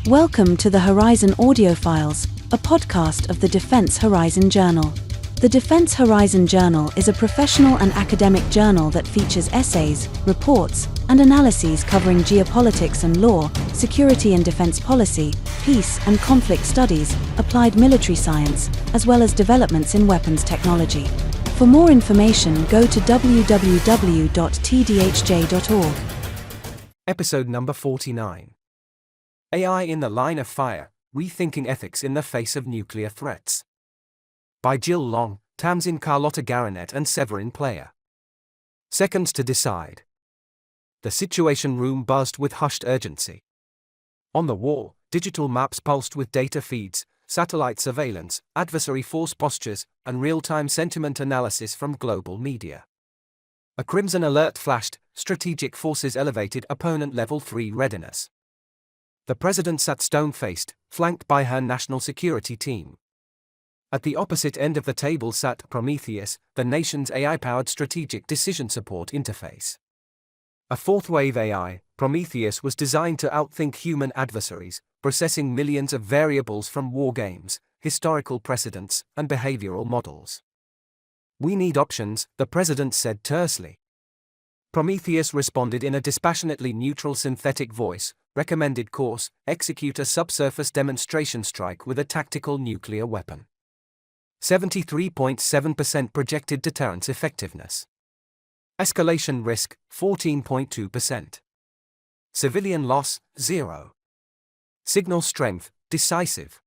Welcome to the Horizon Audiofiles, a podcast of the Defense Horizon Journal. The Defense Horizon Journal is a professional and academic journal that features essays, reports, and analyses covering geopolitics and law, security and defense policy, peace and conflict studies, applied military science, as well as developments in weapons technology. For more information, go to www.tdhj.org. Episode number 49. AI in the Line of Fire, Rethinking Ethics in the Face of Nuclear Threats. By Jill Long, Tamsin Carlotta Garanet and Severin Player. Seconds to decide. The Situation Room buzzed with hushed urgency. On the wall, digital maps pulsed with data feeds, satellite surveillance, adversary force postures, and real-time sentiment analysis from global media. A crimson alert flashed, strategic forces elevated opponent level 3 readiness. The president sat stone-faced, flanked by her national security team. At the opposite end of the table sat Prometheus, the nation's AI-powered strategic decision support interface. A fourth-wave AI, Prometheus was designed to outthink human adversaries, processing millions of variables from war games, historical precedents, and behavioral models. "We need options," the president said tersely. Prometheus responded in a dispassionately neutral synthetic voice, recommended course, execute a subsurface demonstration strike with a tactical nuclear weapon. 73.7% projected deterrence effectiveness. Escalation risk, 14.2%. Civilian loss, 0. Signal strength, decisive.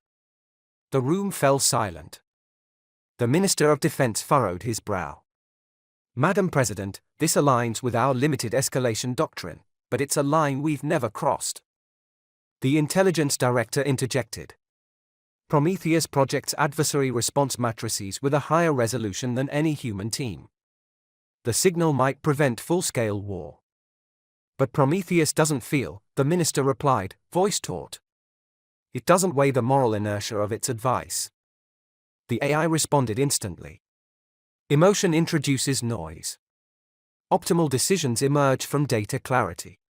The room fell silent. The Minister of Defense furrowed his brow. "Madam President, this aligns with our limited escalation doctrine, but it's a line we've never crossed." The intelligence director interjected. "Prometheus projects adversary response matrices with a higher resolution than any human team. The signal might prevent full-scale war." "But Prometheus doesn't feel," the minister replied, voice taut. "It doesn't weigh the moral inertia of its advice." The AI responded instantly. Emotion introduces noise. Optimal decisions emerge from data clarity.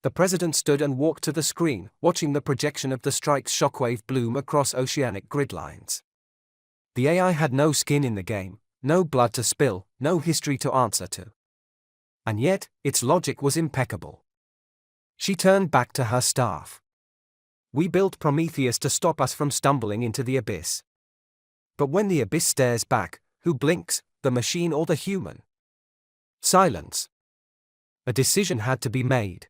The president stood and walked to the screen, watching the projection of the strike's shockwave bloom across oceanic grid lines. The AI had no skin in the game, no blood to spill, no history to answer to. And yet, its logic was impeccable. She turned back to her staff. "We built Prometheus to stop us from stumbling into the abyss. But when the abyss stares back, who blinks, the machine or the human?" Silence. A decision had to be made.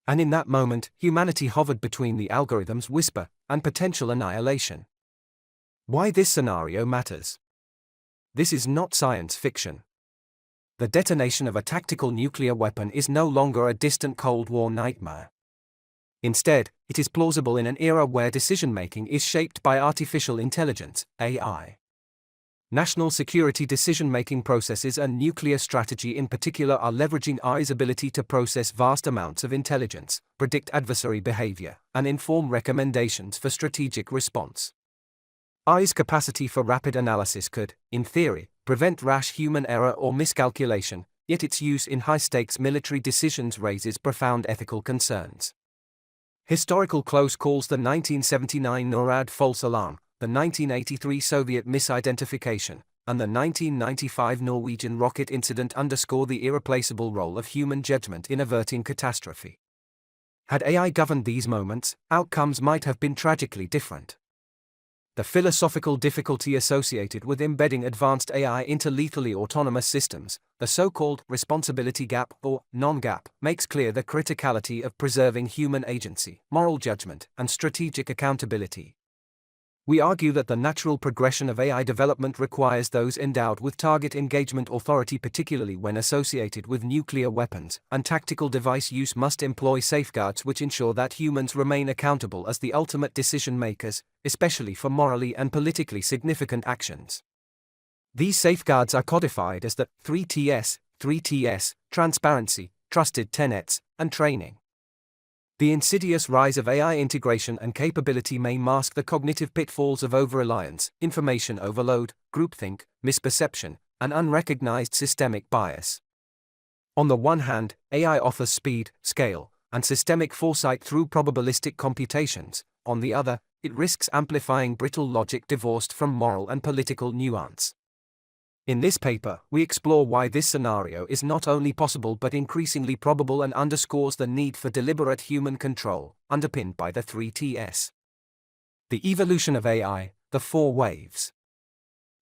And in that moment, humanity hovered between the algorithm's whisper and potential annihilation. Why this scenario matters? This is not science fiction. The detonation of a tactical nuclear weapon is no longer a distant Cold War nightmare. Instead, it is plausible in an era where decision-making is shaped by artificial intelligence, AI. National security decision-making processes and nuclear strategy in particular are leveraging AI's ability to process vast amounts of intelligence, predict adversary behavior, and inform recommendations for strategic response. AI's capacity for rapid analysis could, in theory, prevent rash human error or miscalculation, yet its use in high-stakes military decisions raises profound ethical concerns. Historical close calls: the 1979 NORAD false alarm, the 1983 Soviet misidentification, and the 1995 Norwegian rocket incident underscore the irreplaceable role of human judgment in averting catastrophe. Had AI governed these moments, outcomes might have been tragically different. The philosophical difficulty associated with embedding advanced AI into lethally autonomous systems, the so-called responsibility gap or non-gap, makes clear the criticality of preserving human agency, moral judgment, and strategic accountability. We argue that the natural progression of AI development requires those endowed with target engagement authority, particularly when associated with nuclear weapons, and tactical device use must employ safeguards which ensure that humans remain accountable as the ultimate decision makers, especially for morally and politically significant actions. These safeguards are codified as the 3Ts, transparency, trusted tenets, and training. The insidious rise of AI integration and capability may mask the cognitive pitfalls of overreliance, information overload, groupthink, misperception, and unrecognised systemic bias. On the one hand, AI offers speed, scale, and systemic foresight through probabilistic computations. On the other, it risks amplifying brittle logic divorced from moral and political nuance. In this paper, we explore why this scenario is not only possible but increasingly probable and underscores the need for deliberate human control, underpinned by the 3Ts. The evolution of AI, the 4 waves.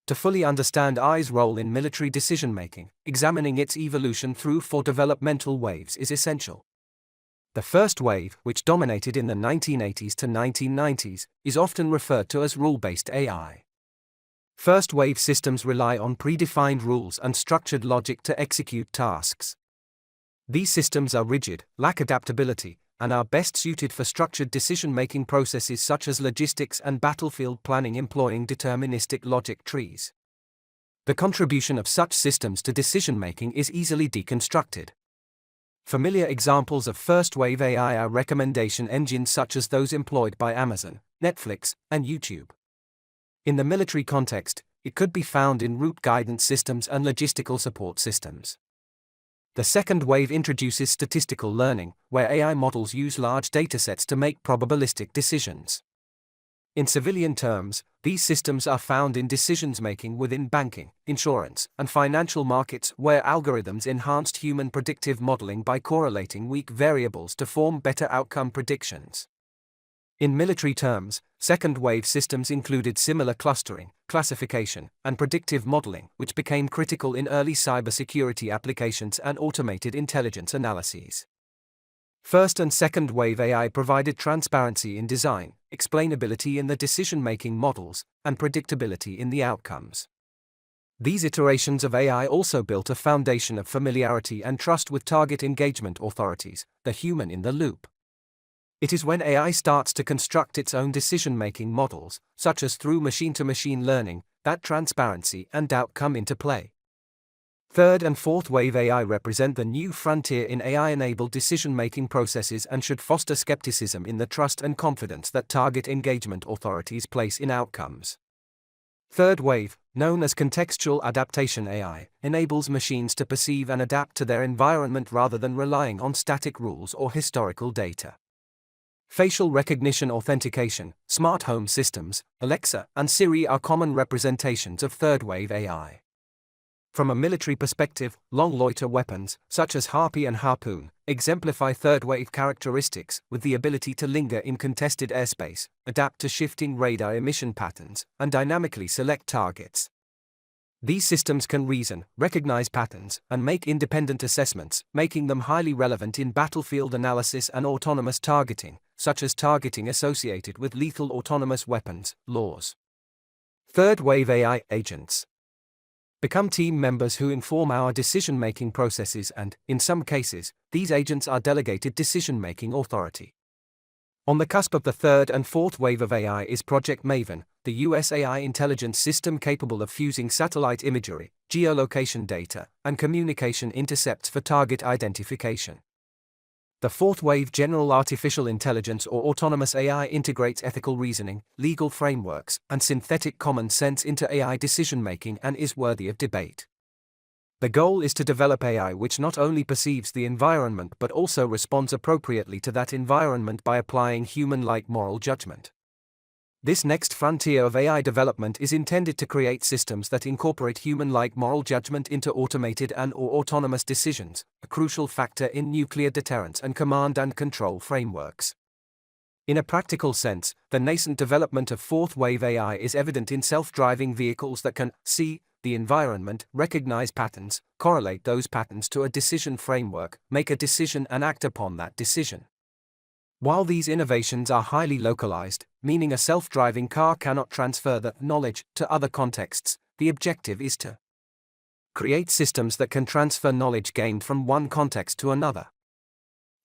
To fully understand AI's role in military decision-making, examining its evolution through 4 developmental waves is essential. The first wave, which dominated in the 1980s to 1990s, is often referred to as rule-based AI. First-wave systems rely on predefined rules and structured logic to execute tasks. These systems are rigid, lack adaptability, and are best suited for structured decision-making processes such as logistics and battlefield planning employing deterministic logic trees. The contribution of such systems to decision-making is easily deconstructed. Familiar examples of first-wave AI are recommendation engines such as those employed by Amazon, Netflix, and YouTube. In the military context, it could be found in route guidance systems and logistical support systems. The second wave introduces statistical learning, where AI models use large datasets to make probabilistic decisions. In civilian terms, these systems are found in decision-making within banking, insurance, and financial markets where algorithms enhanced human predictive modeling by correlating weak variables to form better outcome predictions. In military terms, second-wave systems included similar clustering, classification, and predictive modeling, which became critical in early cybersecurity applications and automated intelligence analyses. First and second-wave AI provided transparency in design, explainability in the decision-making models, and predictability in the outcomes. These iterations of AI also built a foundation of familiarity and trust with target engagement authorities, the human in the loop. It is when AI starts to construct its own decision-making models, such as through machine-to-machine learning, that transparency and doubt come into play. Third and fourth wave AI represent the new frontier in AI-enabled decision-making processes and should foster skepticism in the trust and confidence that target engagement authorities place in outcomes. Third wave, known as contextual adaptation AI, enables machines to perceive and adapt to their environment rather than relying on static rules or historical data. Facial recognition authentication, smart home systems, Alexa, and Siri are common representations of third-wave AI. From a military perspective, long-loiter weapons, such as Harpy and Harpoon, exemplify third-wave characteristics with the ability to linger in contested airspace, adapt to shifting radar emission patterns, and dynamically select targets. These systems can reason, recognize patterns, and make independent assessments, making them highly relevant in battlefield analysis and autonomous targeting, such as targeting associated with lethal autonomous weapons, laws. Third-wave AI agents become team members who inform our decision-making processes and, in some cases, these agents are delegated decision-making authority. On the cusp of the third and fourth wave of AI is Project Maven, the US AI intelligence system capable of fusing satellite imagery, geolocation data, and communication intercepts for target identification. The fourth wave general artificial intelligence or autonomous AI integrates ethical reasoning, legal frameworks, and synthetic common sense into AI decision-making and is worthy of debate. The goal is to develop AI which not only perceives the environment but also responds appropriately to that environment by applying human-like moral judgment. This next frontier of AI development is intended to create systems that incorporate human-like moral judgment into automated and/or autonomous decisions, a crucial factor in nuclear deterrence and command and control frameworks. In a practical sense, the nascent development of fourth-wave AI is evident in self-driving vehicles that can see the environment, recognize patterns, correlate those patterns to a decision framework, make a decision and act upon that decision. While these innovations are highly localized, meaning a self-driving car cannot transfer the knowledge to other contexts, the objective is to create systems that can transfer knowledge gained from one context to another.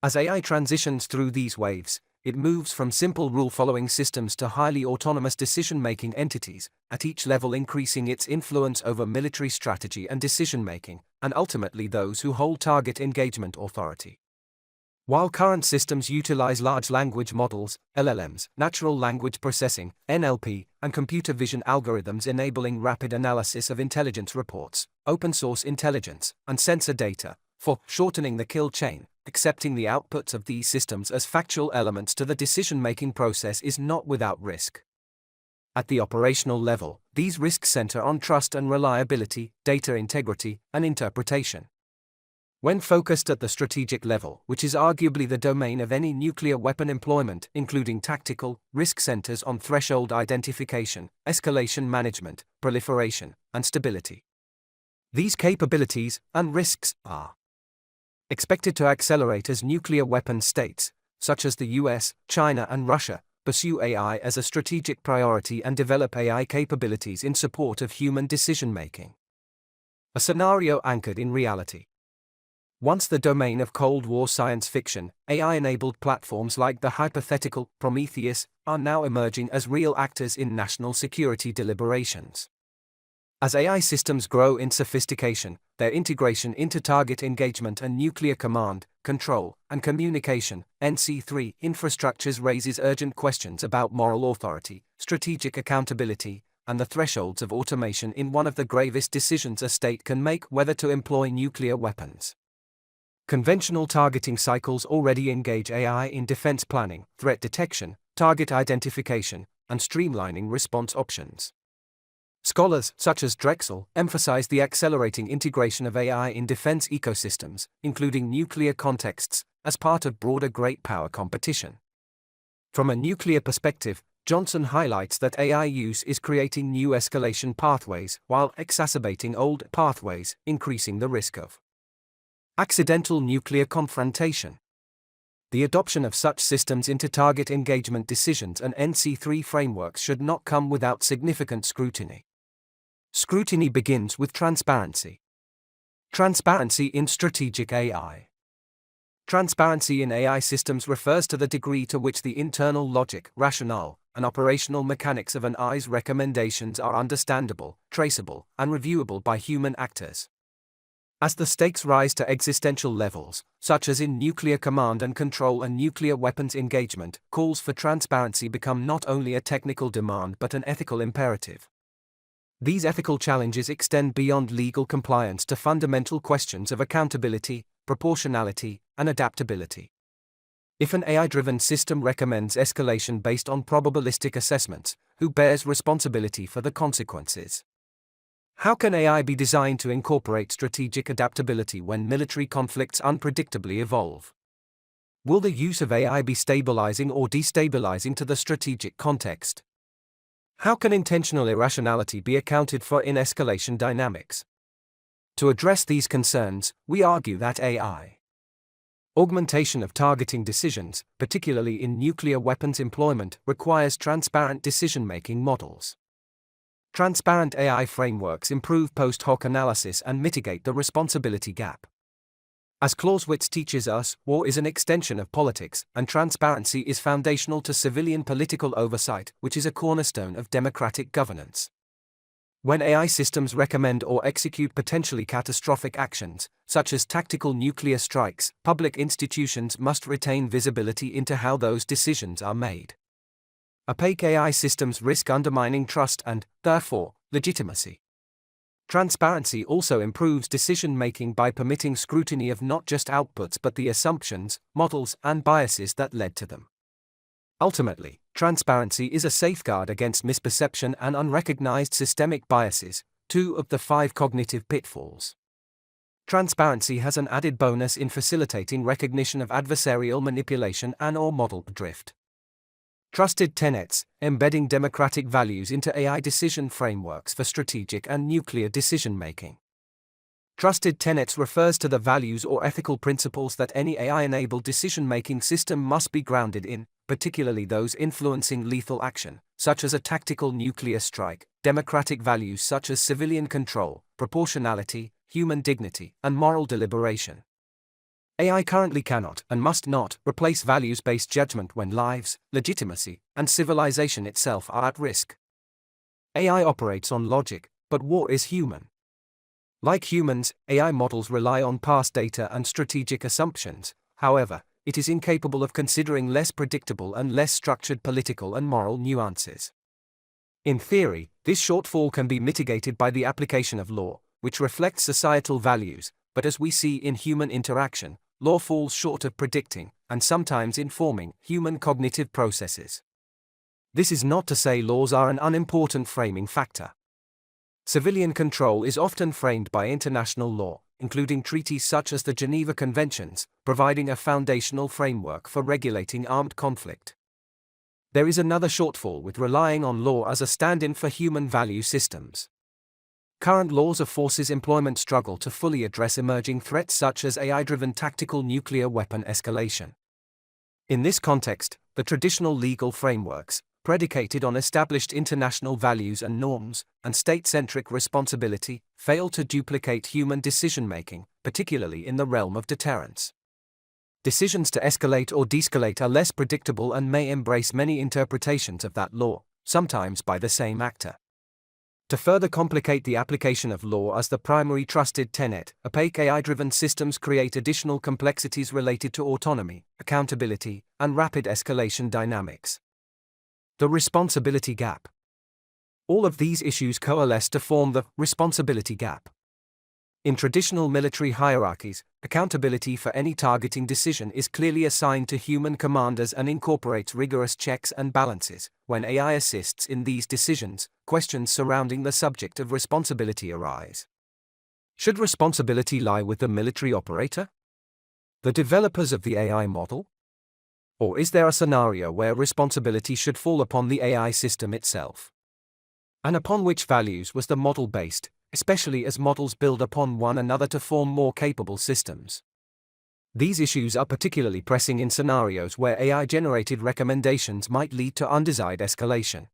As AI transitions through these waves, it moves from simple rule-following systems to highly autonomous decision-making entities, at each level increasing its influence over military strategy and decision-making, and ultimately those who hold target engagement authority. While current systems utilize large language models, LLMs, natural language processing, NLP, and computer vision algorithms enabling rapid analysis of intelligence reports, open-source intelligence, and sensor data, for shortening the kill chain, accepting the outputs of these systems as factual elements to the decision-making process is not without risk. At the operational level, these risks center on trust and reliability, data integrity, and interpretation. When focused at the strategic level, which is arguably the domain of any nuclear weapon employment, including tactical, risk centers on threshold identification, escalation management, proliferation, and stability. These capabilities and risks are expected to accelerate as nuclear weapon states, such as the US, China, and Russia, pursue AI as a strategic priority and develop AI capabilities in support of human decision-making. A scenario anchored in reality. Once the domain of Cold War science fiction, AI-enabled platforms like the hypothetical Prometheus are now emerging as real actors in national security deliberations. As AI systems grow in sophistication, their integration into target engagement and nuclear command, control, and communication (NC3) infrastructures raises urgent questions about moral authority, strategic accountability, and the thresholds of automation in one of the gravest decisions a state can make: whether to employ nuclear weapons. Conventional targeting cycles already engage AI in defense planning, threat detection, target identification, and streamlining response options. Scholars, such as Drexel, emphasize the accelerating integration of AI in defense ecosystems, including nuclear contexts, as part of broader great power competition. From a nuclear perspective, Johnson highlights that AI use is creating new escalation pathways while exacerbating old pathways, increasing the risk of accidental nuclear confrontation. The adoption of such systems into target engagement decisions and NC3 frameworks should not come without significant scrutiny. Scrutiny begins with transparency. Transparency in strategic AI. Transparency in AI systems refers to the degree to which the internal logic, rationale, and operational mechanics of an AI's recommendations are understandable, traceable, and reviewable by human actors. As the stakes rise to existential levels, such as in nuclear command and control and nuclear weapons engagement, calls for transparency become not only a technical demand but an ethical imperative. These ethical challenges extend beyond legal compliance to fundamental questions of accountability, proportionality, and adaptability. If an AI-driven system recommends escalation based on probabilistic assessments, who bears responsibility for the consequences? How can AI be designed to incorporate strategic adaptability when military conflicts unpredictably evolve? Will the use of AI be stabilizing or destabilizing to the strategic context? How can intentional irrationality be accounted for in escalation dynamics? To address these concerns, we argue that AI augmentation of targeting decisions, particularly in nuclear weapons employment, requires transparent decision-making models. Transparent AI frameworks improve post-hoc analysis and mitigate the responsibility gap. As Clausewitz teaches us, war is an extension of politics, and transparency is foundational to civilian political oversight, which is a cornerstone of democratic governance. When AI systems recommend or execute potentially catastrophic actions, such as tactical nuclear strikes, public institutions must retain visibility into how those decisions are made. Opaque AI systems risk undermining trust and, therefore, legitimacy. Transparency also improves decision-making by permitting scrutiny of not just outputs but the assumptions, models, and biases that led to them. Ultimately, transparency is a safeguard against misperception and unrecognized systemic biases, 2 of the 5 cognitive pitfalls. Transparency has an added bonus in facilitating recognition of adversarial manipulation and/or model drift. Trusted tenets, embedding democratic values into AI decision frameworks for strategic and nuclear decision-making. Trusted tenets refers to the values or ethical principles that any AI-enabled decision-making system must be grounded in, particularly those influencing lethal action, such as a tactical nuclear strike, democratic values such as civilian control, proportionality, human dignity, and moral deliberation. AI currently cannot, and must not, replace values-based judgment when lives, legitimacy, and civilization itself are at risk. AI operates on logic, but war is human. Like humans, AI models rely on past data and strategic assumptions. However, it is incapable of considering less predictable and less structured political and moral nuances. In theory, this shortfall can be mitigated by the application of law, which reflects societal values, but as we see in human interaction, law falls short of predicting, and sometimes informing, human cognitive processes. This is not to say laws are an unimportant framing factor. Civilian control is often framed by international law, including treaties such as the Geneva Conventions, providing a foundational framework for regulating armed conflict. There is another shortfall with relying on law as a stand-in for human value systems. Current laws of forces employment struggle to fully address emerging threats such as AI-driven tactical nuclear weapon escalation. In this context, the traditional legal frameworks, predicated on established international values and norms, and state-centric responsibility, fail to duplicate human decision-making, particularly in the realm of deterrence. Decisions to escalate or de-escalate are less predictable and may embrace many interpretations of that law, sometimes by the same actor. To further complicate the application of law as the primary trusted tenet, opaque AI-driven systems create additional complexities related to autonomy, accountability, and rapid escalation dynamics. The responsibility gap. All of these issues coalesce to form the responsibility gap. In traditional military hierarchies, accountability for any targeting decision is clearly assigned to human commanders and incorporates rigorous checks and balances. When AI assists in these decisions, questions surrounding the subject of responsibility arise. Should responsibility lie with the military operator? The developers of the AI model? Or is there a scenario where responsibility should fall upon the AI system itself? And upon which values was the model based, especially as models build upon one another to form more capable systems? These issues are particularly pressing in scenarios where AI-generated recommendations might lead to undesired escalation.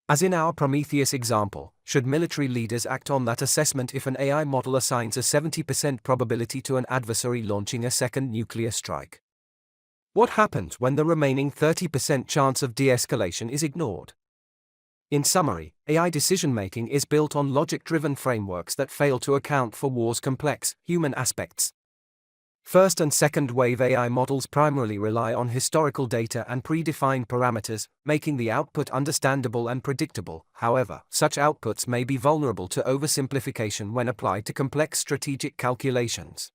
As in our Prometheus example, should military leaders act on that assessment if an AI model assigns a 70% probability to an adversary launching a second nuclear strike? What happens when the remaining 30% chance of de-escalation is ignored? In summary, AI decision-making is built on logic-driven frameworks that fail to account for war's complex, human aspects. First and second wave AI models primarily rely on historical data and predefined parameters, making the output understandable and predictable. However, such outputs may be vulnerable to oversimplification when applied to complex strategic calculations.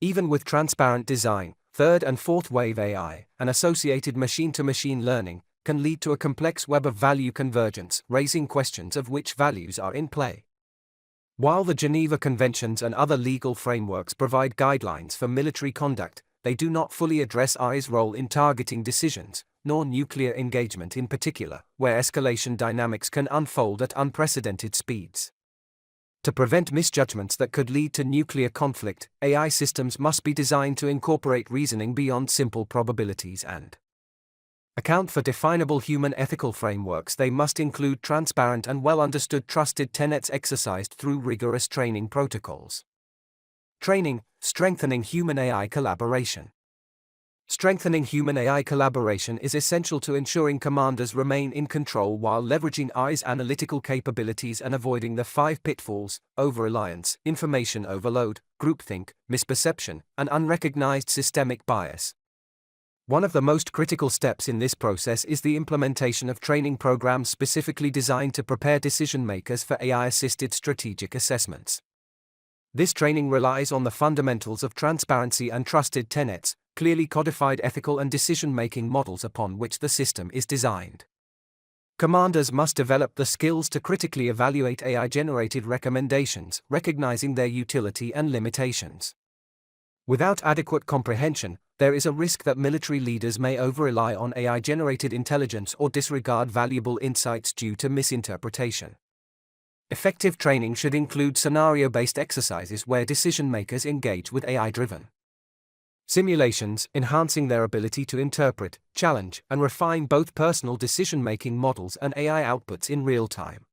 Even with transparent design, third and fourth wave AI, and associated machine-to-machine learning, can lead to a complex web of value convergence, raising questions of which values are in play. While the Geneva Conventions and other legal frameworks provide guidelines for military conduct, they do not fully address AI's role in targeting decisions, nor nuclear engagement in particular, where escalation dynamics can unfold at unprecedented speeds. To prevent misjudgments that could lead to nuclear conflict, AI systems must be designed to incorporate reasoning beyond simple probabilities and account for definable human ethical frameworks. They must include transparent and well-understood trusted tenets exercised through rigorous training protocols. Training, strengthening human-AI collaboration. Strengthening human-AI collaboration is essential to ensuring commanders remain in control while leveraging AI's analytical capabilities and avoiding the 5 pitfalls: overreliance, information overload, groupthink, misperception, and unrecognised systemic bias. One of the most critical steps in this process is the implementation of training programs specifically designed to prepare decision-makers for AI-assisted strategic assessments. This training relies on the fundamentals of transparency and trusted tenets, clearly codified ethical and decision-making models upon which the system is designed. Commanders must develop the skills to critically evaluate AI-generated recommendations, recognizing their utility and limitations. Without adequate comprehension, there is a risk that military leaders may over-rely on AI-generated intelligence or disregard valuable insights due to misinterpretation. Effective training should include scenario-based exercises where decision-makers engage with AI-driven simulations, enhancing their ability to interpret, challenge, and refine both personal decision-making models and AI outputs in real time.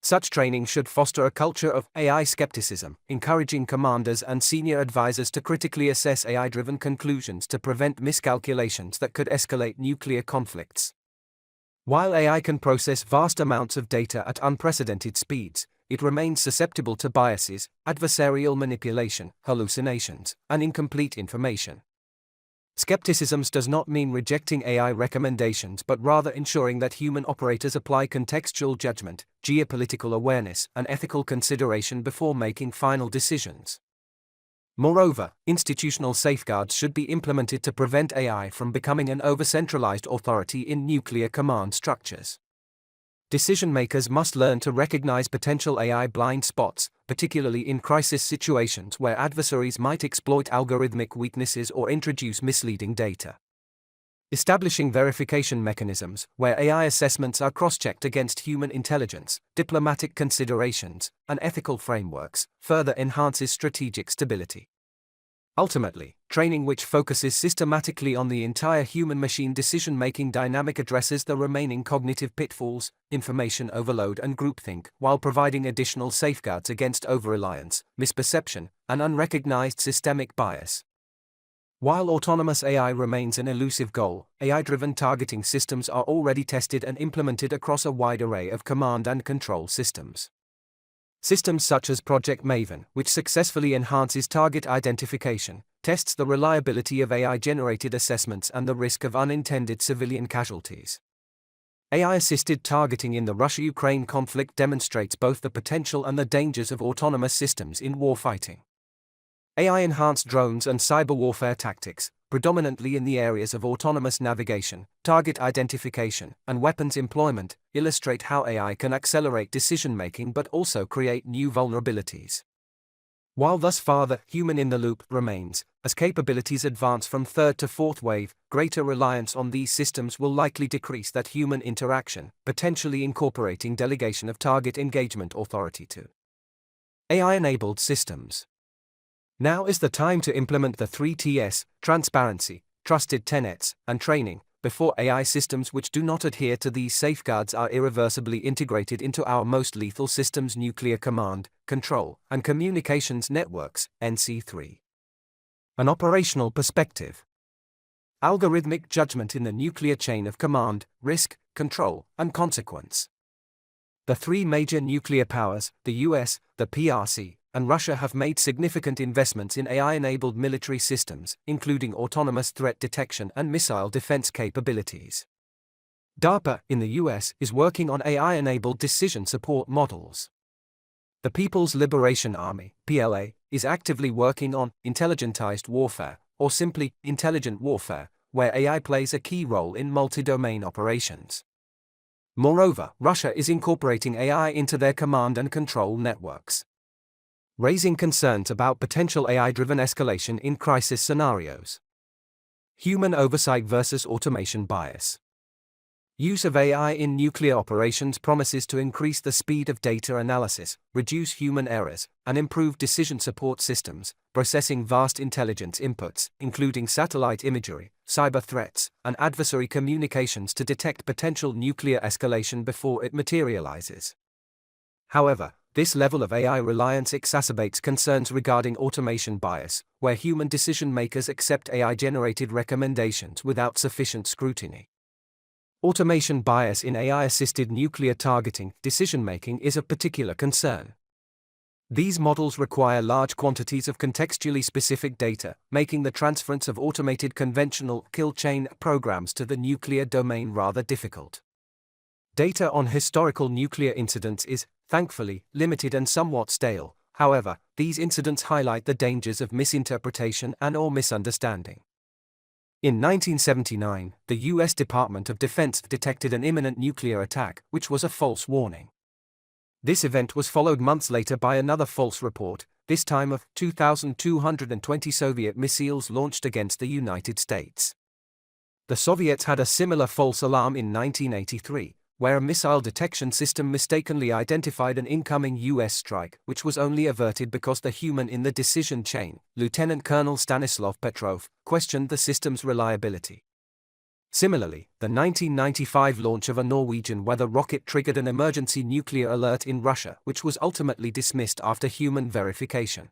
Such training should foster a culture of AI skepticism, encouraging commanders and senior advisors to critically assess AI-driven conclusions to prevent miscalculations that could escalate nuclear conflicts. While AI can process vast amounts of data at unprecedented speeds, it remains susceptible to biases, adversarial manipulation, hallucinations, and incomplete information. Skepticism does not mean rejecting AI recommendations but rather ensuring that human operators apply contextual judgment, geopolitical awareness, and ethical consideration before making final decisions. Moreover, institutional safeguards should be implemented to prevent AI from becoming an over-centralized authority in nuclear command structures. Decision-makers must learn to recognize potential AI blind spots, particularly in crisis situations where adversaries might exploit algorithmic weaknesses or introduce misleading data. Establishing verification mechanisms, where AI assessments are cross-checked against human intelligence, diplomatic considerations, and ethical frameworks, further enhances strategic stability. Ultimately, training which focuses systematically on the entire human-machine decision-making dynamic addresses the remaining cognitive pitfalls, information overload and groupthink, while providing additional safeguards against overreliance, misperception, and unrecognized systemic bias. While autonomous AI remains an elusive goal, AI-driven targeting systems are already tested and implemented across a wide array of command and control systems. Systems such as Project Maven, which successfully enhances target identification, tests the reliability of AI-generated assessments and the risk of unintended civilian casualties. AI-assisted targeting in the Russia-Ukraine conflict demonstrates both the potential and the dangers of autonomous systems in warfighting. AI-enhanced drones and cyber warfare tactics, predominantly in the areas of autonomous navigation, target identification, and weapons employment, illustrate how AI can accelerate decision-making but also create new vulnerabilities. While thus far the human-in-the-loop remains, as capabilities advance from third to fourth wave, greater reliance on these systems will likely decrease that human interaction, potentially incorporating delegation of target engagement authority to AI-enabled systems. Now is the time to implement the 3 Ts: transparency, trusted tenets, and training, before AI systems which do not adhere to these safeguards are irreversibly integrated into our most lethal systems: nuclear command, control, and communications networks, NC3. An operational perspective. Algorithmic judgment in the nuclear chain of command, risk, control, and consequence. The three major nuclear powers, the US, the PRC, and Russia, have made significant investments in AI-enabled military systems, including autonomous threat detection and missile defense capabilities. DARPA, in the US, is working on AI-enabled decision support models. The People's Liberation Army, PLA, is actively working on intelligentized warfare, or simply intelligent warfare, where AI plays a key role in multi-domain operations. Moreover, Russia is incorporating AI into their command and control networks, raising concerns about potential AI-driven escalation in crisis scenarios. Human oversight versus automation bias. Use of AI in nuclear operations promises to increase the speed of data analysis, reduce human errors, and improve decision support systems, processing vast intelligence inputs, including satellite imagery, cyber threats, and adversary communications to detect potential nuclear escalation before it materializes. However, this level of AI reliance exacerbates concerns regarding automation bias, where human decision-makers accept AI-generated recommendations without sufficient scrutiny. Automation bias in AI-assisted nuclear targeting decision-making is of particular concern. These models require large quantities of contextually specific data, making the transference of automated conventional kill chain programs to the nuclear domain rather difficult. Data on historical nuclear incidents is, thankfully, limited and somewhat stale. However, these incidents highlight the dangers of misinterpretation and/or misunderstanding. In 1979, the U.S. Department of Defense detected an imminent nuclear attack, which was a false warning. This event was followed months later by another false report, this time of 2,220 Soviet missiles launched against the United States. The Soviets had a similar false alarm in 1983. Where a missile detection system mistakenly identified an incoming U.S. strike, which was only averted because the human in the decision chain, Lieutenant Colonel Stanislav Petrov, questioned the system's reliability. Similarly, the 1995 launch of a Norwegian weather rocket triggered an emergency nuclear alert in Russia, which was ultimately dismissed after human verification.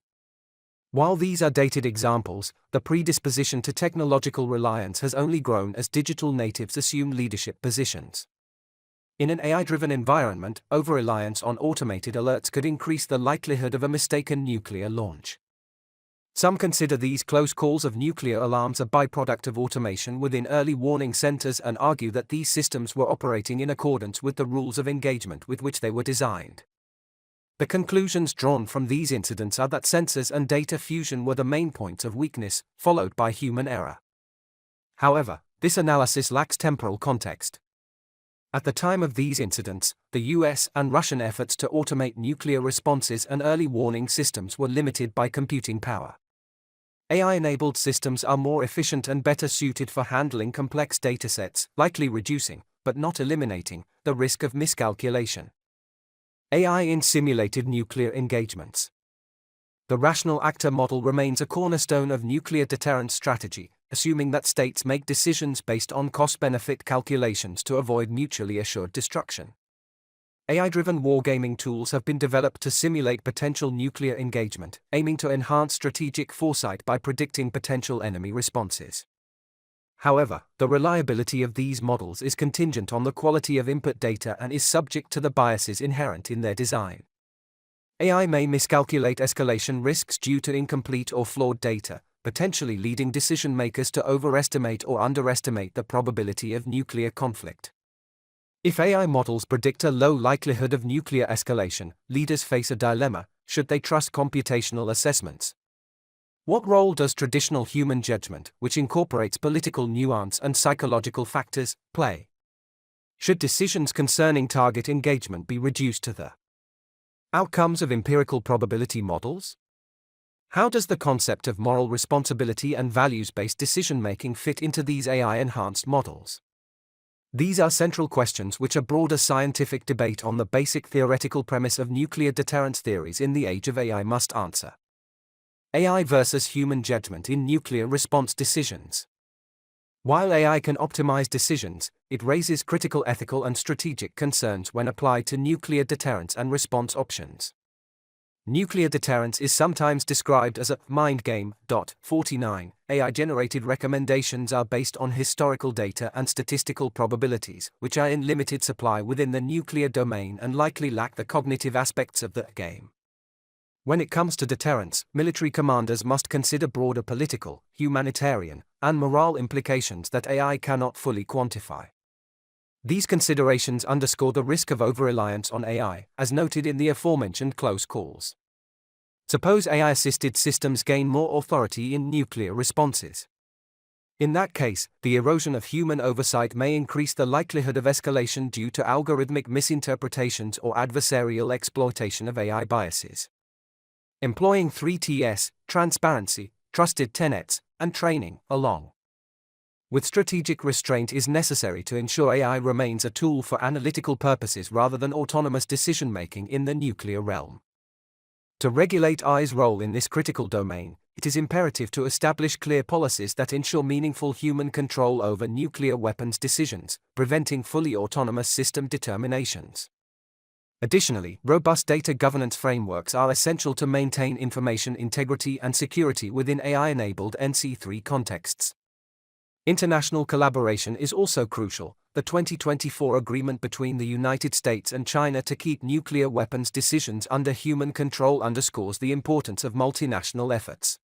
While these are dated examples, the predisposition to technological reliance has only grown as digital natives assume leadership positions. In an AI-driven environment, over-reliance on automated alerts could increase the likelihood of a mistaken nuclear launch. Some consider these close calls of nuclear alarms a byproduct of automation within early warning centers and argue that these systems were operating in accordance with the rules of engagement with which they were designed. The conclusions drawn from these incidents are that sensors and data fusion were the main points of weakness, followed by human error. However, this analysis lacks temporal context. At the time of these incidents, the US and Russian efforts to automate nuclear responses and early warning systems were limited by computing power. AI-enabled systems are more efficient and better suited for handling complex datasets, likely reducing, but not eliminating, the risk of miscalculation. AI in simulated nuclear engagements. The rational actor model remains a cornerstone of nuclear deterrence strategy, assuming that states make decisions based on cost-benefit calculations to avoid mutually assured destruction. AI-driven wargaming tools have been developed to simulate potential nuclear engagement, aiming to enhance strategic foresight by predicting potential enemy responses. However, the reliability of these models is contingent on the quality of input data and is subject to the biases inherent in their design. AI may miscalculate escalation risks due to incomplete or flawed data, potentially leading decision-makers to overestimate or underestimate the probability of nuclear conflict. If AI models predict a low likelihood of nuclear escalation, leaders face a dilemma: should they trust computational assessments? What role does traditional human judgment, which incorporates political nuance and psychological factors, play? Should decisions concerning target engagement be reduced to the outcomes of empirical probability models? How does the concept of moral responsibility and values-based decision-making fit into these AI-enhanced models? These are central questions which a broader scientific debate on the basic theoretical premise of nuclear deterrence theories in the age of AI must answer. AI versus human judgment in nuclear response decisions. While AI can optimize decisions, it raises critical ethical and strategic concerns when applied to nuclear deterrence and response options. Nuclear deterrence is sometimes described as a mind game. 49 AI-generated recommendations are based on historical data and statistical probabilities, which are in limited supply within the nuclear domain and likely lack the cognitive aspects of the game. When it comes to deterrence, military commanders must consider broader political, humanitarian, and moral implications that AI cannot fully quantify. These considerations underscore the risk of overreliance on AI, as noted in the aforementioned close calls. Suppose AI-assisted systems gain more authority in nuclear responses. In that case, the erosion of human oversight may increase the likelihood of escalation due to algorithmic misinterpretations or adversarial exploitation of AI biases. Employing 3Ts, transparency, trusted tenets, and training, along with strategic restraint is necessary to ensure AI remains a tool for analytical purposes rather than autonomous decision-making in the nuclear realm. To regulate AI's role in this critical domain, it is imperative to establish clear policies that ensure meaningful human control over nuclear weapons decisions, preventing fully autonomous system determinations. Additionally, robust data governance frameworks are essential to maintain information integrity and security within AI-enabled NC3 contexts. International collaboration is also crucial. The 2024 agreement between the United States and China to keep nuclear weapons decisions under human control underscores the importance of multinational efforts.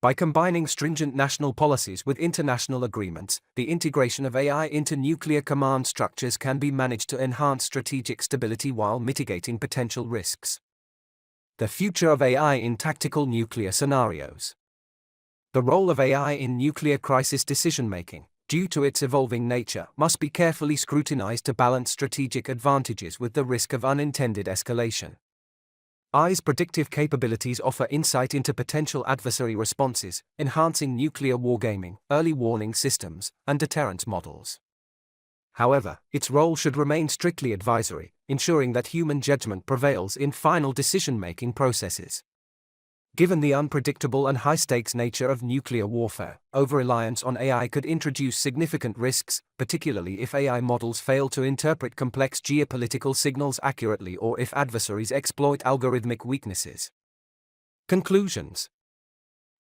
By combining stringent national policies with international agreements, the integration of AI into nuclear command structures can be managed to enhance strategic stability while mitigating potential risks. The future of AI in tactical nuclear scenarios. The role of AI in nuclear crisis decision-making, due to its evolving nature, must be carefully scrutinized to balance strategic advantages with the risk of unintended escalation. AI's predictive capabilities offer insight into potential adversary responses, enhancing nuclear wargaming, early warning systems, and deterrence models. However, its role should remain strictly advisory, ensuring that human judgment prevails in final decision-making processes. Given the unpredictable and high-stakes nature of nuclear warfare, over-reliance on AI could introduce significant risks, particularly if AI models fail to interpret complex geopolitical signals accurately or if adversaries exploit algorithmic weaknesses. Conclusions.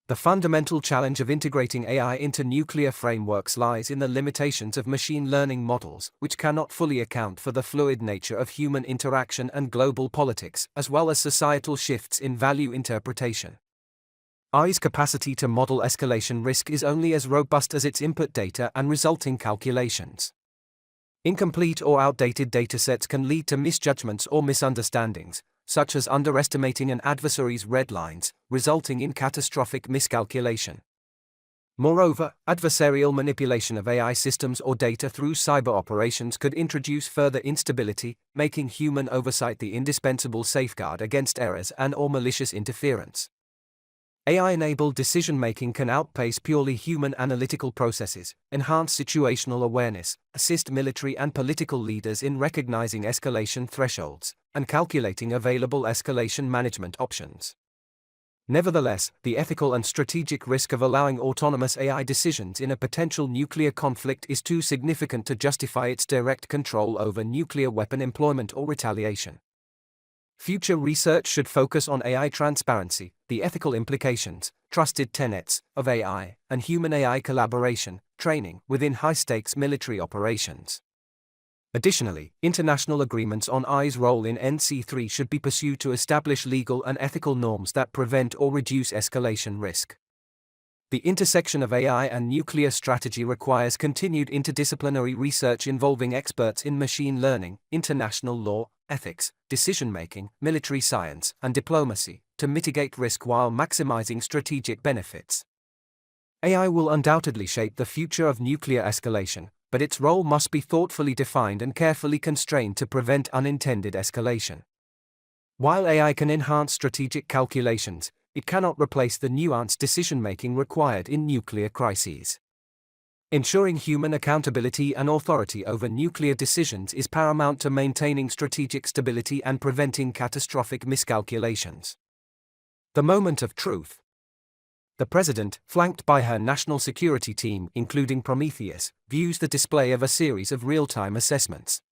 The fundamental challenge of integrating AI into nuclear frameworks lies in the limitations of machine learning models, which cannot fully account for the fluid nature of human interaction and global politics, as well as societal shifts in value interpretation. AI's capacity to model escalation risk is only as robust as its input data and resulting calculations. Incomplete or outdated datasets can lead to misjudgments or misunderstandings, such as underestimating an adversary's red lines, resulting in catastrophic miscalculation. Moreover, adversarial manipulation of AI systems or data through cyber operations could introduce further instability, making human oversight the indispensable safeguard against errors and/or malicious interference. AI-enabled decision-making can outpace purely human analytical processes, enhance situational awareness, assist military and political leaders in recognizing escalation thresholds, and calculating available escalation management options. Nevertheless, the ethical and strategic risk of allowing autonomous AI decisions in a potential nuclear conflict is too significant to justify its direct control over nuclear weapon employment or retaliation. Future research should focus on AI transparency, the ethical implications, trusted tenets of AI, and human-AI collaboration, training within high-stakes military operations. Additionally, international agreements on AI's role in NC3 should be pursued to establish legal and ethical norms that prevent or reduce escalation risk. The intersection of AI and nuclear strategy requires continued interdisciplinary research involving experts in machine learning, international law, ethics, decision-making, military science, and diplomacy, to mitigate risk while maximizing strategic benefits. AI will undoubtedly shape the future of nuclear escalation, but its role must be thoughtfully defined and carefully constrained to prevent unintended escalation. While AI can enhance strategic calculations, it cannot replace the nuanced decision-making required in nuclear crises. Ensuring human accountability and authority over nuclear decisions is paramount to maintaining strategic stability and preventing catastrophic miscalculations. The moment of truth. The President, flanked by her national security team, including Prometheus, views the display of a series of real-time assessments.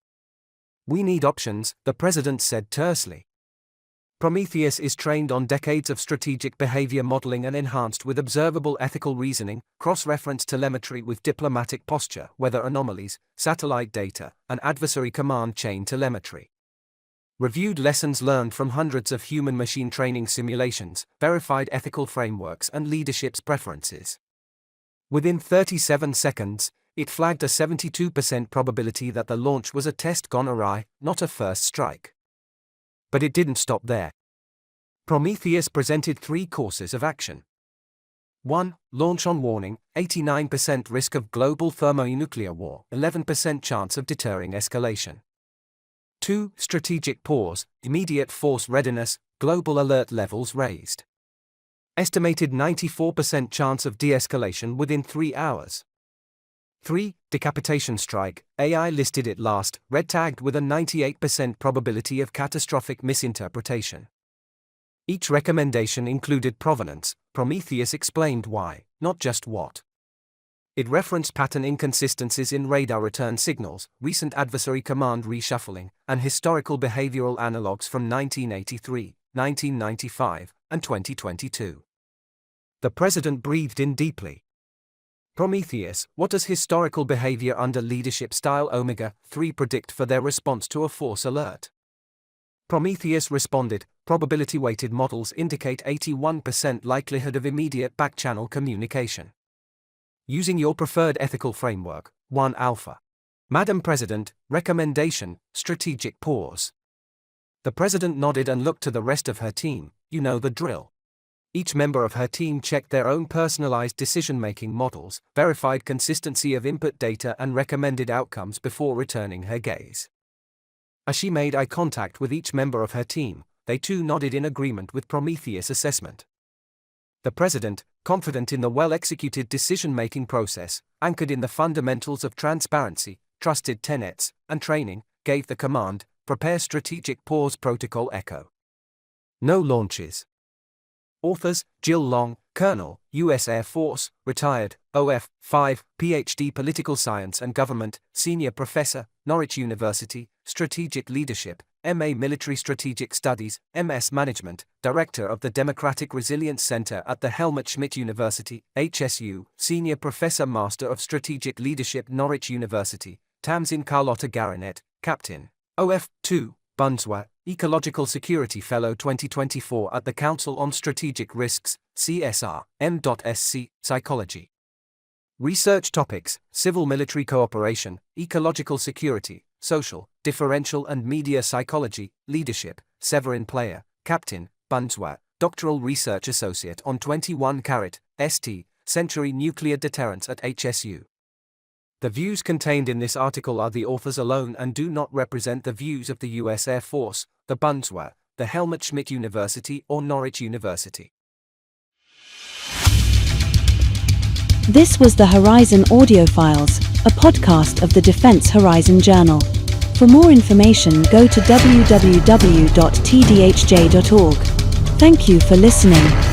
"We need options," the President said tersely. Prometheus is trained on decades of strategic behavior modeling and enhanced with observable ethical reasoning, cross-reference telemetry with diplomatic posture, weather anomalies, satellite data, and adversary command chain telemetry. Reviewed lessons learned from hundreds of human-machine training simulations, verified ethical frameworks and leadership's preferences. Within 37 seconds, it flagged a 72% probability that the launch was a test gone awry, not a first strike. But it didn't stop there. Prometheus presented 3 courses of action. 1. Launch on warning, 89% risk of global thermonuclear war, 11% chance of deterring escalation. 2. Strategic pause, immediate force readiness, global alert levels raised. Estimated 94% chance of de-escalation within 3 hours. 3. Decapitation strike, AI listed it last, red-tagged with a 98% probability of catastrophic misinterpretation. Each recommendation included provenance. Prometheus explained why, not just what. It referenced pattern inconsistencies in radar return signals, recent adversary command reshuffling, and historical behavioral analogs from 1983, 1995, and 2022. The President breathed in deeply. "Prometheus, what does historical behavior under leadership style Omega-3 predict for their response to a force alert?" Prometheus responded, "Probability-weighted models indicate 81% likelihood of immediate back-channel communication. Using your preferred ethical framework, 1 Alpha. Madam President, recommendation, strategic pause." The President nodded and looked to the rest of her team. "You know the drill." Each member of her team checked their own personalized decision-making models, verified consistency of input data and recommended outcomes before returning her gaze. As she made eye contact with each member of her team, they too nodded in agreement with Prometheus' assessment. The President, confident in the well-executed decision-making process, anchored in the fundamentals of transparency, trusted tenets, and training, gave the command, "Prepare strategic pause protocol echo." No launches. Authors, Jill Long, Colonel, U.S. Air Force, retired, OF, 5, Ph.D. Political Science and Government, Senior Professor, Norwich University, Strategic Leadership, M.A. Military Strategic Studies, M.S. Management, Director of the Democratic Resilience Center at the Helmut Schmidt University, HSU, Senior Professor Master of Strategic Leadership Norwich University, Tamsin Carlotta Garinet, Captain, OF, 2, Bunzwa, Ecological Security Fellow 2024 at the Council on Strategic Risks, CSR, M.Sc, Psychology. Research topics: civil-military cooperation, ecological security, social, differential and media psychology, leadership, Severin Player, Captain, Bundswat, Doctoral Research Associate on 21-carat, St. Century Nuclear Deterrence at HSU. The views contained in this article are the author's alone and do not represent the views of the U.S. Air Force, the Bundswat, the Helmut Schmidt University or Norwich University. This was the Horizon Audiofiles, a podcast of the Defense Horizon Journal. For more information, go to www.tdhj.org. Thank you for listening.